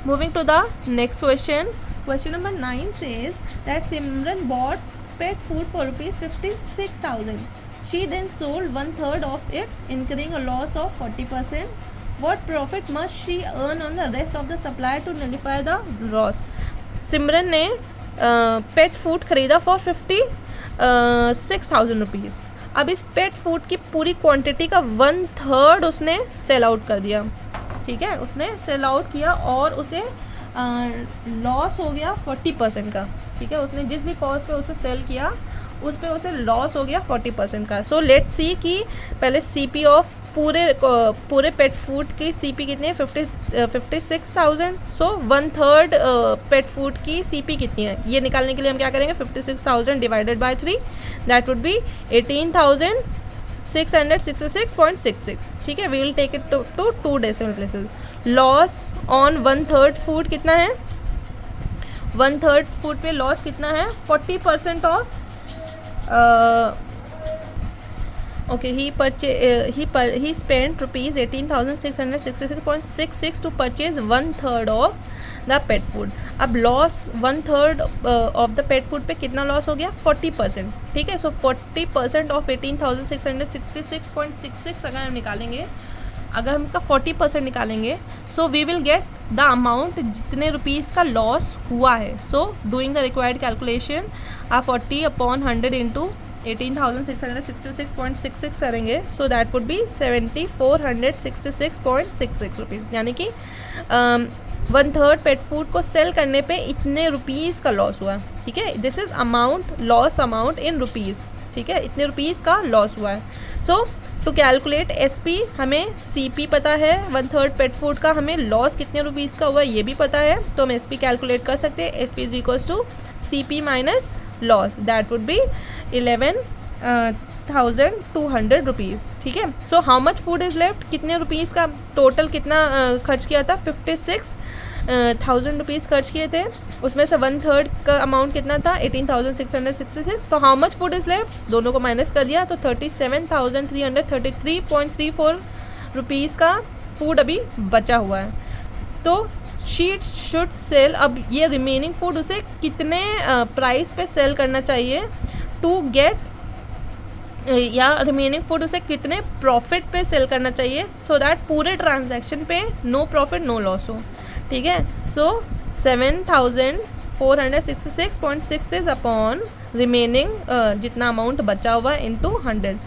Moving to the next question. Question number 9 says that Simran bought pet food for rupees 56,000. She then sold 1/3 of it, incurring a loss of 40%. What profit must she earn on the rest of the supply to nullify the loss? सिमरन ने pet food खरीदा for 56,000 rupees. अब इस pet food की पूरी quantity का 1/3 उसने sell out कर दिया. ठीक है, उसने सेल आउट किया और उसे लॉस हो गया 40% का. ठीक है, उसने जिस भी कॉस्ट पे उसे सेल किया उस पे उसे लॉस हो गया 40% का. सो लेट्स सी कि पहले CP ऑफ पूरे पेट फूड की CP कितनी है, 56,000. सो 1/3 पेट फूड की CP कितनी है, ये निकालने के लिए हम क्या करेंगे, 56,000 divided by 3, that would be 18,666.66. ठीक है, we will take it to 2 decimal places. Loss on 1/3 food कितना है, 1/3 फूड पे लॉस कितना है, 40% off. Okay, he spent rupees 18,666.66 to purchase 1/3 of the pet food. अब loss 1/3 of the pet food पे कितना लॉस हो गया, 40%. ठीक है, सो 40% ऑफ 18,666.66 अगर हम निकालेंगे, अगर हम इसका 40% निकालेंगे, so we will get the amount जितने रुपीज़ का लॉस हुआ है. So doing the required calculation, आप 40 अपॉन 100 इंटू 18,666.66 करेंगे, so that would be 7,466.66 rupees. यानी कि 1/3 पेट फूड को सेल करने पे इतने रुपीज़ का लॉस हुआ. ठीक है, this is amount, loss amount in rupees. ठीक है, इतने रुपीज़ का लॉस हुआ है. सो टू कैलकुलेट SP हमें CP पता है, 1/3 पेट फूड का हमें लॉस कितने रुपीज़ का हुआ ये भी पता है, तो हम SP कैलकुलेट कर सकते हैं. SP is equals to CP minus loss, that would be 11,200 rupees. ठीक है, so how much food is left, कितने रुपीज़ का टोटल कितना खर्च किया था, 56,000 रुपीज़ खर्च किए थे. उसमें से 1/3 का अमाउंट कितना था, 18,666. तो how much food is left, दोनों को माइनस कर दिया, तो 37,333.34 रुपीज़ का फूड अभी बचा हुआ है. तो शी शुड सेल, अब ये रिमेनिंग फूड उसे कितने प्राइस पे सेल करना चाहिए टू गेट, या रिमेनिंग फूड उसे कितने प्रॉफिट पे सेल करना चाहिए, सो दैट पूरे ट्रांजैक्शन पे नो प्रॉफिट नो लॉस हो. ठीक है, सो 7,466.66 अपॉन रिमेनिंग जितना अमाउंट बचा हुआ इंटू 100,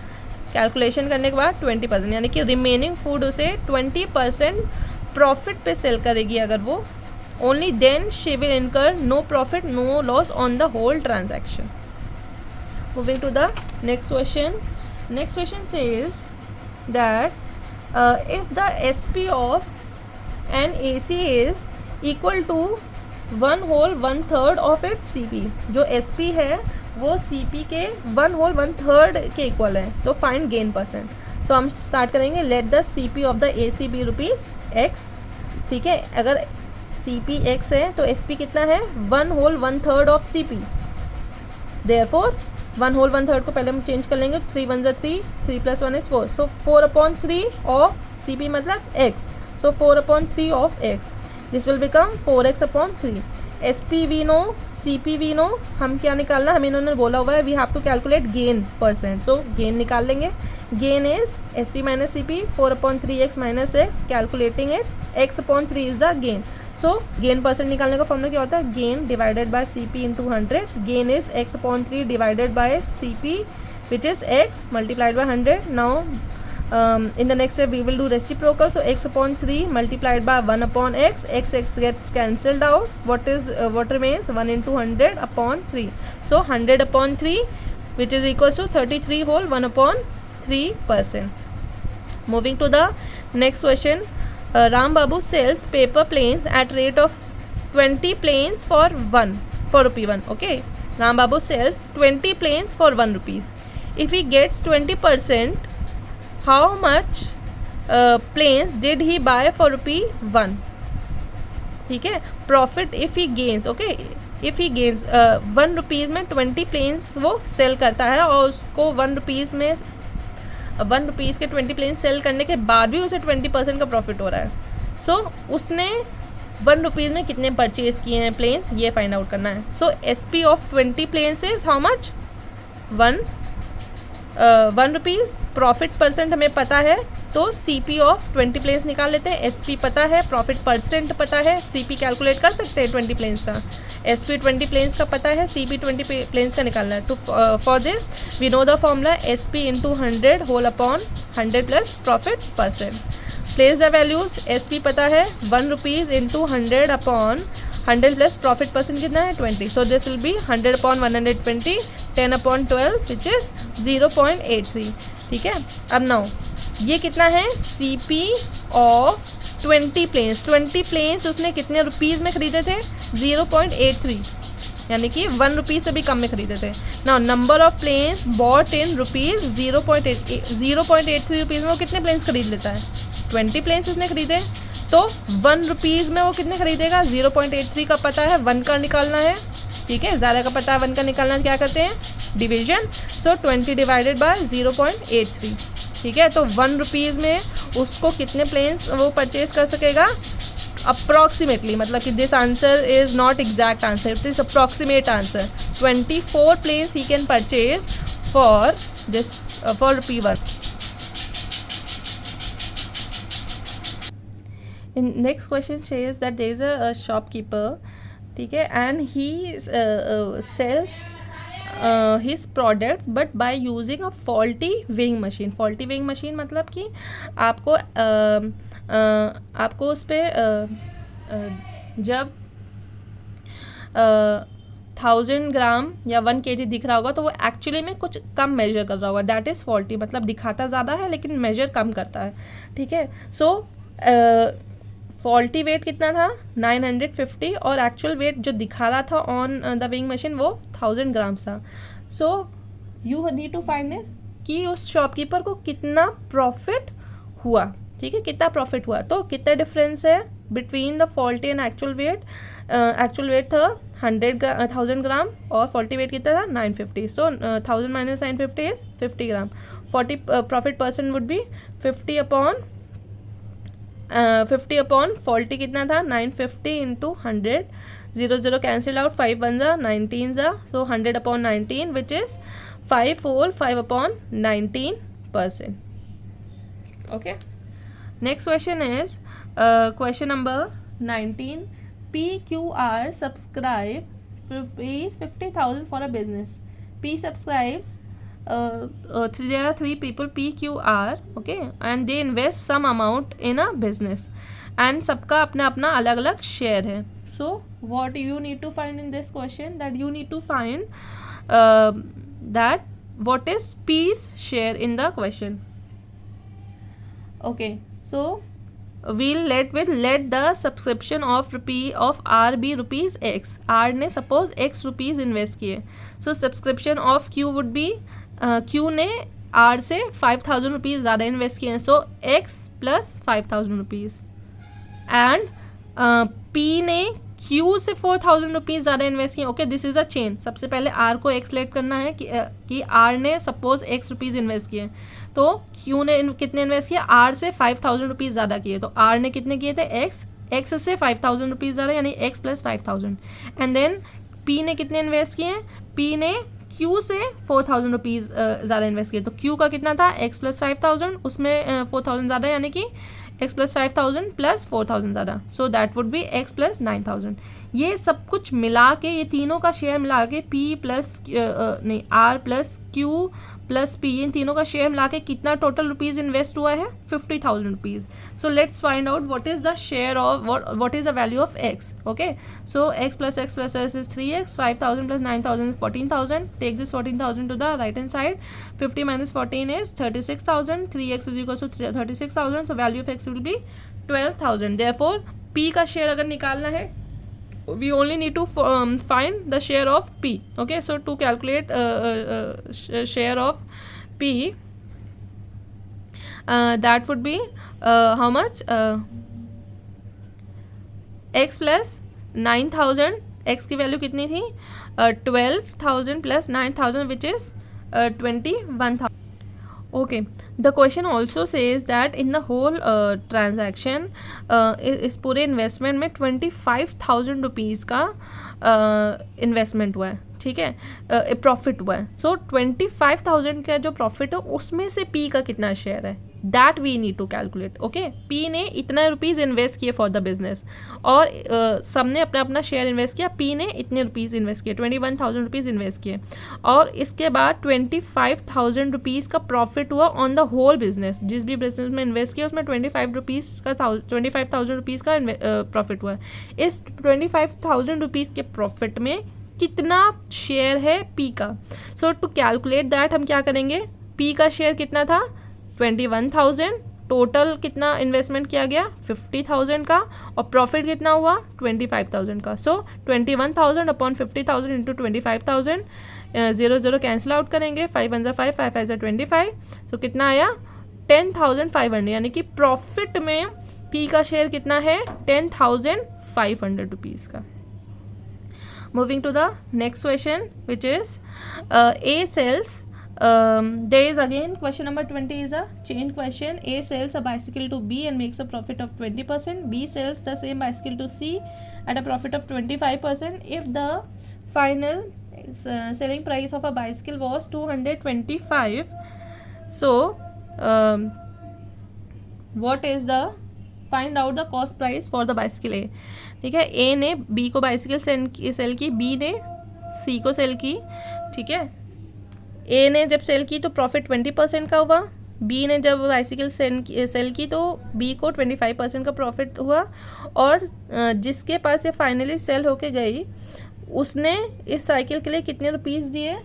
कैलकुलेशन करने के बाद 20%, यानी कि रिमेनिंग फूड उसे 20% प्रॉफिट पे सेल करेगी अगर वो, only then she will incur no profit no loss on the whole transaction. Moving to the next question. Next question says that if the SP of an AC is equal to 1 whole 1/3 of its CP, जो SP है वो CP के 1 whole 1/3 के equal है, तो find gain percent. सो हम start करेंगे, late the CP of the AC B rupees X. ठीक है, अगर CP X है तो SP कितना है, 1 whole 1/3 of CP. Therefore 1 whole 1/3 को पहले हम चेंज कर लेंगे, 3 1 3, 3 + 1 is 4, सो 4/3 ऑफ CP मतलब X, सो 4/3 of X, this will become 4x/3. SP we know, CP we know, हम क्या निकालना, हमें इन्होंने बोला हुआ है we have to calculate gain percent, so gain निकाल लेंगे. Gain is SP minus CP 4/3x minus x, calculating it, x/3 is the gain. So gain percent निकालने का फॉर्मूला क्या होता है, gain divided by C P into 100. Gain is x/3 divided by C P which is x multiplied by 100. Now in the next step we will do reciprocal, so x/3 multiplied by 1/x, x gets cancelled out. What remains, 1 into 100 upon 3, so 100 upon 3 which is equals to 33 whole 1/3%. Moving to the next question, Ram Babu sells paper planes at rate of 20 planes for ₹1. Okay, Ram Babu sells 20 planes for ₹1. If he gets 20%, how much planes did he buy for ₹1? ठीक है. Profit if he gains, okay, if he gains ₹1 में 20 planes वो cell करता है और उसको ₹1 में ₹1 के 20 प्लेन्स सेल करने के बाद भी उसे 20% का प्रॉफिट हो रहा है. सो उसने ₹1 में कितने परचेज किए हैं प्लेन्स, ये फाइंड आउट करना है. So SP of 20 planes is how much, ₹1. Profit percent हमें पता है, तो CP ऑफ 20 प्लेन्स निकाल लेते हैं. SP पता है, प्रॉफिट परसेंट पता है, CP कैलकुलेट कर सकते हैं 20 प्लेन्स का. SP 20 प्लेन्स का पता है, CP 20 प्लेन्स का निकालना है. तो for this we know the formula SP into 100 whole upon 100 plus profit percent. Place the values. SP पता है, ₹1 into 100 upon 100 plus profit percent कितना है 20. So this will be 100 upon 120, 10 upon 12 which is 0.83. ठीक है. अब नाउ ये कितना है, CP ऑफ 20 प्लेन्स. 20 प्लेन्स उसने कितने रुपीज़ में ख़रीदे थे, 0.83, यानी कि ₹1 से भी कम में ख़रीदे थे. Now number of planes bought in rupees 0.83 rupees में वो कितने प्लेन्स खरीद लेता है, 20 प्लेन्स उसने खरीदे. तो ₹1 में वो कितने खरीदेगा, 0.83 का पता है, 1 का निकालना है. ठीक है, ज़्यादा का पता है, 1 का निकालना, क्या करते हैं, डिवीजन. So 20 divided by 0.83. ठीक है. तो ₹1 में उसको कितने प्लेन्स वो परचेज कर सकेगा, अप्रॉक्सीमेटली, मतलब कि this answer is not exact answer, it is approximate answer. 24 planes he can purchase for this for ₹1. In next question says that there is a shopkeeper, ठीक है, and he sells his products but by using a faulty weighing machine. faulty weighing machine मतलब कि आपको उस पर जब 1000 ग्राम या 1 kg दिख रहा होगा तो वो एक्चुअली में कुछ कम मेजर कर रहा होगा, दैट इज़ फॉल्टी. मतलब दिखाता ज़्यादा है लेकिन मेजर कम करता है. ठीक है. सो फॉल्टी वेट कितना था, 950, और एक्चुअल वेट जो दिखा रहा था ऑन द वेइंग मशीन वो 1000 ग्राम्स था. So you need to find this कि उस शॉपकीपर को कितना प्रॉफिट हुआ. ठीक है, कितना प्रॉफिट हुआ. तो कितना डिफरेंस है between the faulty and actual wait. Actual wait था 1000 ग्राम और फॉल्टी वेट कितना था 950. सो 1000 minus 950 is 50 gram. 40 profit percent would be 50 upon faulty कितना था 950 इंटू 100. 0 कैंसिल आउट, 5 1 जा 19 जा, सो 100 upon 19 which is 5 upon 19%. Okay. Next question is question number 19. PQR subscribe rupees 50,000 for a business. P subscribes. There are 3 people PQR, okay, and they invest some amount in a business, and सबका अपना अपना अलग अलग share है. So what you need to find in this question, that you need to find that what is P's share in the question. Okay, so we'll let the subscription of R be ₹X. R ने suppose X rupees invest किए, so subscription of Q would be Q ने R से 5000 rupees ज़्यादा invest किए हैं, सो X प्लस 5000 rupees. And P ने Q से 4000 रुपीज़ ज़्यादा इन्वेस्ट किए. Okay, this is a chain. सबसे पहले R को X लेट करना है कि R ने सपोज X रुपीज़ इन्वेस्ट किए, तो Q ने कितने इन्वेस्ट किए, R से 5000 रुपीज़ ज़्यादा किए, तो R ने कितने किए थे, X से 5000 रुपीज़ ज़्यादा, यानी X प्लस 5000. एंड देन P ने कितने इन्वेस्ट किए, P ने Q से 4000 रुपीज़ ज़्यादा इन्वेस्ट किए, तो Q का कितना था, X प्लस 5000, उसमें 4000 ज़्यादा, यानी कि x प्लस 5000 प्लस 4000 ज़्यादा, सो that would B x plus 9000. ये सब कुछ मिला के, ये तीनों का शेयर मिला के p प्लस नहीं r plus q plus p, इन तीनों का शेयर मिला के कितना टोटल रुपीज़ इन्वेस्ट हुआ है? 50,000 rupees. So let's find out what is the share of what is the value of x. Okay, so x plus s is 3x, 5000 plus 9000 is 14,000. Take this 14,000 to the right hand side. 50 minus 14 is 36,000. 3x is equals to 36,000. So value of x will be 12,000. Therefore p का share अगर निकालना है, we only need to find the share of p. Okay, so to calculate share of p, that would be how much? x plus 9,000. x की value कितनी थी? 12,000 plus 9,000 which is 21,000. Okay, the question also says that in the whole transaction, इस पूरे investment में 25,000 rupees का investment हुआ है, ठीक है, प्रॉफिट हुआ है. सो 25,000 का जो प्रॉफिट है उसमें से पी का कितना शेयर है, that we need to calculate. Okay, P ने इतना रुपीज़ इन्वेस्ट किए फॉर द बिजनेस, और सबने अपना अपना शेयर इन्वेस्ट किया. पी ने इतने रुपीज़ इन्वेस्ट किए, 21,000 रुपीज़ इन्वेस्ट किए, और इसके बाद 25,000 रुपीज़ का प्रॉफिट हुआ ऑन द होल बिजनेस. जिस भी बिजनेस में इन्वेस्ट किया उसमें 25,000 रुपीज़ का प्रॉफिट हुआ. इस 25,000 रुपीज़ के प्रॉफिट में कितना शेयर है पी का? सो टू कैलकुलेट दैट हम क्या करेंगे, पी का शेयर कितना था? 21,000. टोटल कितना इन्वेस्टमेंट किया गया? 50,000 का, और प्रॉफिट कितना हुआ? 25,000 का. सो 21,000 अपॉन 50,000 इंटू 25,000. 0 0 कैंसिल आउट करेंगे. 5 1 5, 5 5 25. सो कितना आया? 10,500. यानी कि प्रॉफिट में पी का शेयर कितना है? 10,500 रुपीज़ का. Moving to the next question, which is A sells. There is again question number 20 is a chain question. A sells a bicycle to B and makes a profit of 20%. B sells the same bicycle to C at a profit of 25%. If the final selling price of a bicycle was 225, so what is the find out the cost price for the bicycle A. ठीक है, ए ने B को bicycle cell की, B ने सी को cell की. ठीक है, ए ने जब सेल की तो प्रॉफिट 20% का हुआ. बी ने जब बाइसिकल सेल की तो बी को 25% का प्रॉफिट हुआ. और जिसके पास ये फाइनली सेल होके गई उसने इस साइकिल के लिए कितने रुपीज़ दिए?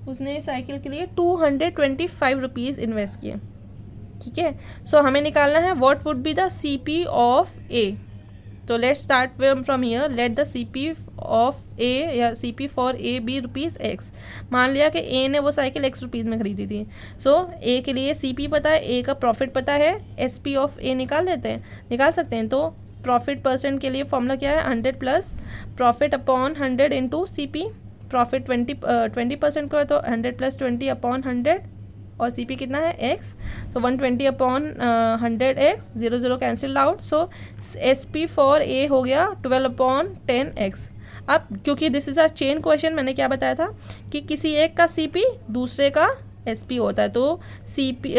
उसने इस साइकिल के लिए 225 रुपीज़ इन्वेस्ट किए. ठीक है, सो हमें निकालना है what would be the C P of A. तो let's start from here. Let the C P of A या C P for A B rupees X. मान लिया कि ए ने वो साइकिल एक्स रुपीज़ में खरीदी थी. सो ए के लिए सी पी पता है, ए का प्रॉफिट पता है, एस पी ऑफ ए निकाल सकते हैं. तो प्रॉफिट परसेंट के लिए फॉर्मूला क्या है? 100 plus profit upon 100 into C P. प्रॉफिट 20% का है तो 100 प्लस 20 अपॉन 100, और सी पी कितना है? एक्स. तो 120 upon 100 x. 0 0 cancel out. So S P for ए हो गया 12 अपॉन 10 एक्स. अब क्योंकि this is a chain question, मैंने क्या बताया था कि किसी एक का सी पी दूसरे का एस पी होता है. तो सी पी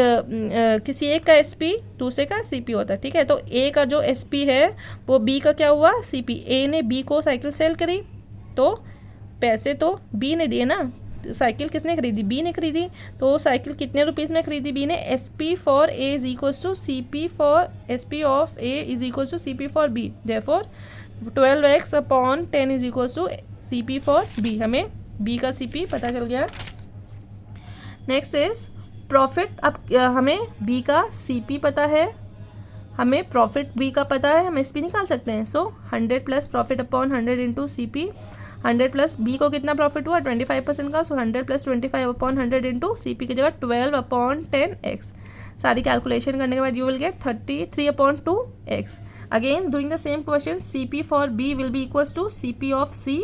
किसी एक का एस पी दूसरे का सी पी होता है. ठीक है, तो ए का जो एस पी है वो बी का क्या हुआ? C P. ए ने बी को साइकिल सेल करी तो पैसे तो बी ने दिए ना. साइकिल किसने खरीदी? बी ने खरीदी. तो साइकिल कितने रुपीज़ में खरीदी बी ने? S P for A is equals to C P for S P of A is equals to C P for B. Therefore 12x upon 10 is equals to C P for B. हमें B का C P पता चल गया. Next is profit. अब हमें B का C P पता है, हमें प्रॉफिट बी का पता है, हम एस पी निकाल सकते हैं. So 100 plus profit upon 100 into C P. 100 plus B को कितना प्रॉफिट हुआ? 25% का. So 100 plus 25 upon 100 into C P की जगह 12 अपॉन 10 एक्स. सारी कैलकुलेशन करने के बाद you will get 33 upon 2 x. Again doing the same question, C P for B will be equals to C P of C.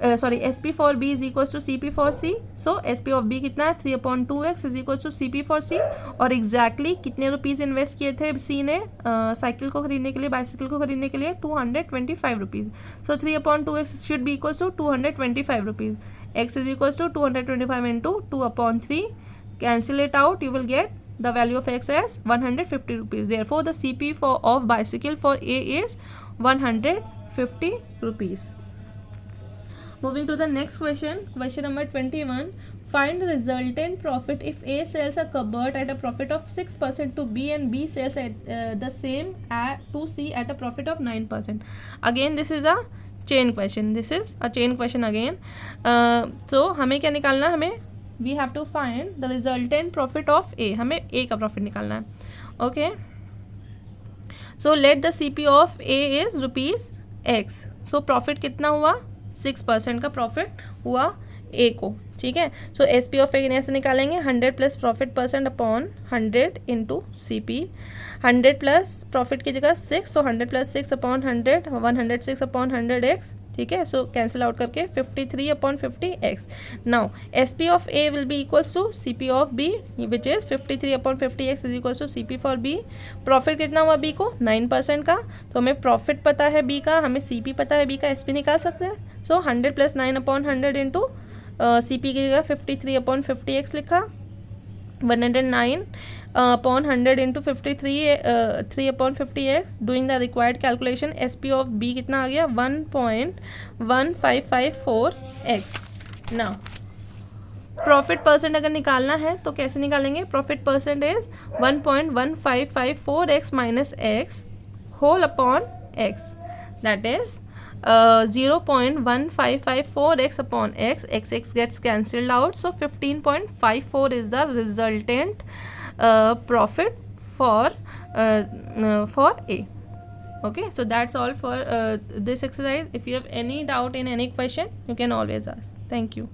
Sorry, S P for B is equals to C P for C. So S P of B कितना है? 3 upon 2 x is equals to C P for C. और exactly कितने rupees invest किए थे सी ने cycle को खरीदने के लिए, बाइसिकल को खरीदने के लिए? 225 rupees. So 3 upon 2 x should be equals to 225 rupees. X is equals to 225 into 2 upon 3. Cancel it out, you will get the value of x as 150 rupees. Therefore, the CP of bicycle for A is 150 rupees. Moving to the next question, question number 21. Find the resultant profit if A sells a cupboard at a profit of 6% to B and B sells at the same to C at a profit of 9%. Again, this is a chain question. This is a chain question again. So हमें क्या निकालना है? हमें we have to find the resultant profit of A. हमें A का profit निकालना है. Okay. So let the CP of A is rupees X. So profit कितना हुआ? 6% का प्रॉफिट हुआ ए को. ठीक है. So S P of A ऐसे निकालेंगे 100 plus profit percent upon 100 into C P. 100 plus profit की जगह 6, तो 100 प्लस 6 अपॉन 100, 106 अपॉन 100 एक्स. ठीक है. सो कैंसिल आउट करके 53 upon 50 x. Now S P of A will be equals to C P of B which is 53 upon 50 x is equals to C P for B. Profit कितना हुआ B को? 9% का. तो हमें profit पता है B का, हमें सी पी पता है बी का, एस पी निकाल सकते हैं. So 100 plus 9 upon 100 into C P की जगह 53 अपॉन 50 एक्स लिखा. 109 upon 100 into 3 upon 50 x. Doing the required calculation S P of B कितना आ गया? 1.1554 एक्स. नाउ प्रॉफिट परसेंट अगर निकालना है तो कैसे निकालेंगे? Profit percent is 1.1554 x minus x whole upon x. That is 0.1554x upon x. X gets cancelled out, so 15.54 is the resultant profit for A. Okay, so that's all for this exercise. If you have any doubt in any question, you can always ask. Thank you.